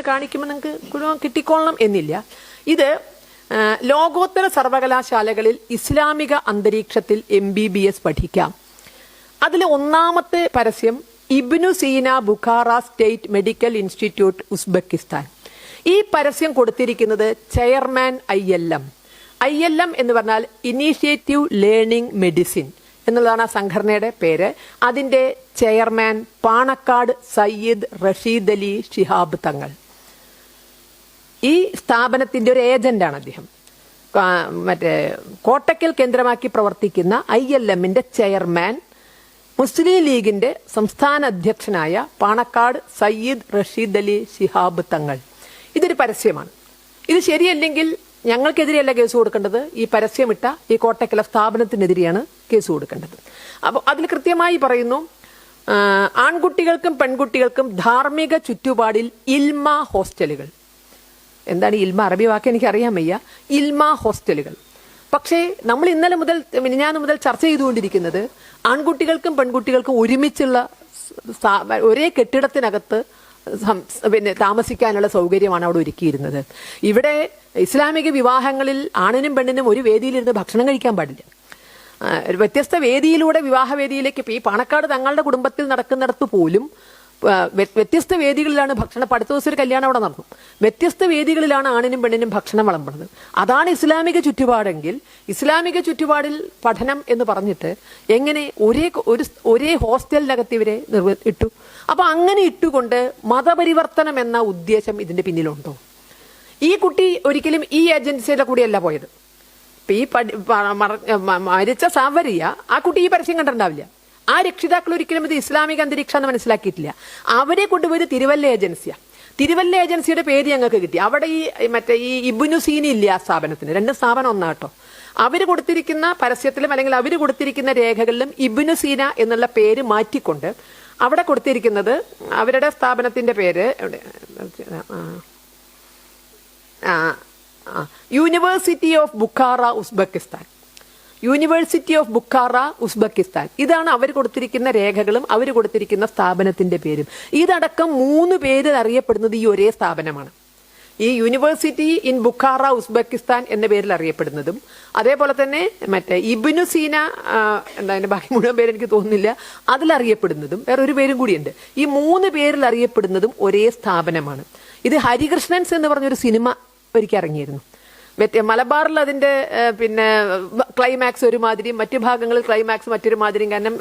കാണിക്കുമ്പോൾ നിങ്ങൾക്ക് കിട്ടിക്കൊള്ളണം എന്നില്ല. ഇത് ലോകോത്തര സർവകലാശാലകളിൽ ഇസ്ലാമിക അന്തരീക്ഷത്തിൽ MBBS പഠിക്കാം. അതിൽ ഒന്നാമത്തെ പരസ്യം Ibn Sina Bukhara State Medical Institute Uzbekistan. ഈ പരസ്യം കൊടുത്തിരിക്കുന്നത് ചെയർമാൻ ILM എന്ന് പറഞ്ഞാൽ ഇനീഷ്യേറ്റീവ് ലേണിംഗ് മെഡിസിൻ എന്നുള്ളതാണ് ആ സംഘടനയുടെ പേര്. അതിന്റെ ചെയർമാൻ പാണക്കാട് സയ്യിദ് റഷീദ് അലി ശിഹാബ് തങ്ങൾ. ഈ സ്ഥാപനത്തിന്റെ ഒരു ഏജന്റാണ് അദ്ദേഹം. മറ്റേ കോട്ടക്കൽ കേന്ദ്രമാക്കി പ്രവർത്തിക്കുന്ന ILMന്റെ ചെയർമാൻ മുസ്ലിം ലീഗിന്റെ സംസ്ഥാന അധ്യക്ഷനായ പാണക്കാട് സയ്യിദ് റഷീദ് അലി ശിഹാബ് തങ്ങൾ. ഇതൊരു പരസ്യമാണ്. ഇത് ശരിയല്ലെങ്കിൽ ഞങ്ങൾക്കെതിരെയല്ല കേസ് കൊടുക്കേണ്ടത്, ഈ പരസ്യമിട്ട ഈ കോട്ടക്കല സ്ഥാപനത്തിനെതിരെയാണ് കേസ് കൊടുക്കേണ്ടത്. അപ്പോൾ അതിൽ കൃത്യമായി പറയുന്നു, ആൺകുട്ടികൾക്കും പെൺകുട്ടികൾക്കും ധാർമ്മിക ചുറ്റുപാടിൽ ഇൽമ ഹോസ്റ്റലുകൾ. എന്താണ് ഇൽമ? അറബി വാക്ക് എനിക്ക് അറിയാൻ വയ്യ. ഇൽമ ഹോസ്റ്റലുകൾ. പക്ഷേ നമ്മൾ ഇന്നലെ മുതൽ മിനിഞ്ഞാന്ന് മുതൽ ചർച്ച ചെയ്തുകൊണ്ടിരിക്കുന്നത് ആൺകുട്ടികൾക്കും പെൺകുട്ടികൾക്കും ഒരുമിച്ചുള്ള ഒരേ കെട്ടിടത്തിനകത്ത് താമസിക്കാനുള്ള സൗകര്യമാണ് അവിടെ ഒരുക്കിയിരുന്നത്. ഇവിടെ ഇസ്ലാമിക വിവാഹങ്ങളിൽ ആണിനും പെണ്ണിനും ഒരു വേദിയിലിരുന്ന് ഭക്ഷണം കഴിക്കാൻ പാടില്ല. വ്യത്യസ്ത വേദിയിലൂടെ വിവാഹവേദിയിലേക്ക് ഈ പാണക്കാട് തങ്ങളുടെ കുടുംബത്തിൽ നടക്കുന്നിടത്ത് പോലും വ്യത്യസ്ത വേദികളിലാണ് ഭക്ഷണം. അടുത്ത ദിവസം ഒരു കല്യാണം അവിടെ നടന്നു. വ്യത്യസ്ത വേദികളിലാണ് ആണിനും പെണ്ണിനും ഭക്ഷണം വിളമ്പുന്നത്. അതാണ് ഇസ്ലാമിക ചുറ്റുപാടെങ്കിൽ ഇസ്ലാമിക ചുറ്റുപാടിൽ പഠനം എന്ന് പറഞ്ഞിട്ട് എങ്ങനെ ഒരേ ഹോസ്റ്റലിനകത്ത് ഇവരെ ഇട്ടു? അപ്പൊ അങ്ങനെ ഇട്ടുകൊണ്ട് മതപരിവർത്തനം എന്ന ഉദ്ദേശം ഇതിന്റെ പിന്നിലുണ്ടോ? ഈ കുട്ടി ഒരിക്കലും ഈ ഏജൻസിയുടെ കൂടെയല്ല പോയത്. ഈ മരിച്ച സാവരിയ ആ കുട്ടി ഈ പരസ്യം കണ്ടിട്ടുണ്ടാവില്ല. ആ രക്ഷിതാക്കൾ ഒരിക്കലും ഇത് ഇസ്ലാമിക അന്തരീക്ഷം എന്ന് മനസ്സിലാക്കിയിട്ടില്ല. അവരെ കൊണ്ടുപോയത് തിരുവല്ല ഏജൻസിയാണ്. തിരുവല്ല ഏജൻസിയുടെ പേര് ഞങ്ങൾക്ക് കിട്ടി. അവിടെ ഈ ഇബ്നു സീന ഇല്ല ആ സ്ഥാപനത്തിന്. രണ്ട് സ്ഥാപനം ഒന്നാട്ടോ. അവര് കൊടുത്തിരിക്കുന്ന പരസ്യത്തിലും അല്ലെങ്കിൽ അവര് കൊടുത്തിരിക്കുന്ന രേഖകളിലും ഇബ്നു സീന എന്നുള്ള പേര് മാറ്റിക്കൊണ്ട് അവിടെ കൊടുത്തിരിക്കുന്നത് അവരുടെ സ്ഥാപനത്തിന്റെ പേര് university of Bukhara Uzbekistan. University of Bukhara Uzbekistan. ഇതാണ് അവർ കൊടുത്തിരിക്കുന്ന രേഖകളും അവർ കൊടുത്തിരിക്കുന്ന സ്ഥാപനത്തിന്റെ പേരും. ഇതടക്കം 3 പേരിൽ അറിയപ്പെടുന്നത് ഈ ഒരേ സ്ഥാപനമാണ്. ഈ യൂണിവേഴ്സിറ്റി ഇൻ ബുഖാറ ഉസ്ബെക്കിസ്ഥാൻ എന്ന പേരിൽ അറിയപ്പെടുന്നതും അതേപോലെ തന്നെ മറ്റേ ഇബ്നു സീന എന്താ അതിന്റെ ബാക്കി മുഴുവൻ പേര് എനിക്ക് തോന്നുന്നില്ല, അതിലറിയപ്പെടുന്നതും വേറെ ഒരു പേരും കൂടിയുണ്ട്. ഈ 3 പേരിൽ അറിയപ്പെടുന്നതും ഒരേ സ്ഥാപനമാണ്. ഇത് ഹരികൃഷ്ണൻസ് എന്ന് പറഞ്ഞൊരു സിനിമ ഒരിക്കൽ ഇറങ്ങിയിരുന്നു. മലബാറിൽ അതിന്റെ ക്ലൈമാക്സ് ഒരുമാതിരിയും മറ്റു ഭാഗങ്ങളിൽ ക്ലൈമാക്സ് മറ്റൊരു മാതിരിയും. കാരണം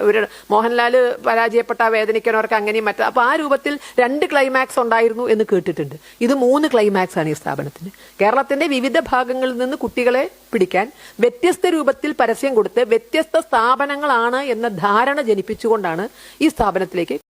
മോഹൻലാൽ പരാജയപ്പെട്ട വേദനിക്കുന്നവർക്ക് അങ്ങനെയും അപ്പൊ ആ രൂപത്തിൽ 2 ക്ലൈമാക്സ് ഉണ്ടായിരുന്നു എന്ന് കേട്ടിട്ടുണ്ട്. ഇത് 3 ക്ലൈമാക്സ് ആണ് ഈ സ്ഥാപനത്തിന്. കേരളത്തിന്റെ വിവിധ ഭാഗങ്ങളിൽ നിന്ന് കുട്ടികളെ പിടിക്കാൻ വ്യത്യസ്ത രൂപത്തിൽ പരസ്യം കൊടുത്ത് വ്യത്യസ്ത സ്ഥാപനങ്ങളാണ് എന്ന ധാരണ ജനിപ്പിച്ചുകൊണ്ടാണ് ഈ സ്ഥാപനത്തിലേക്ക്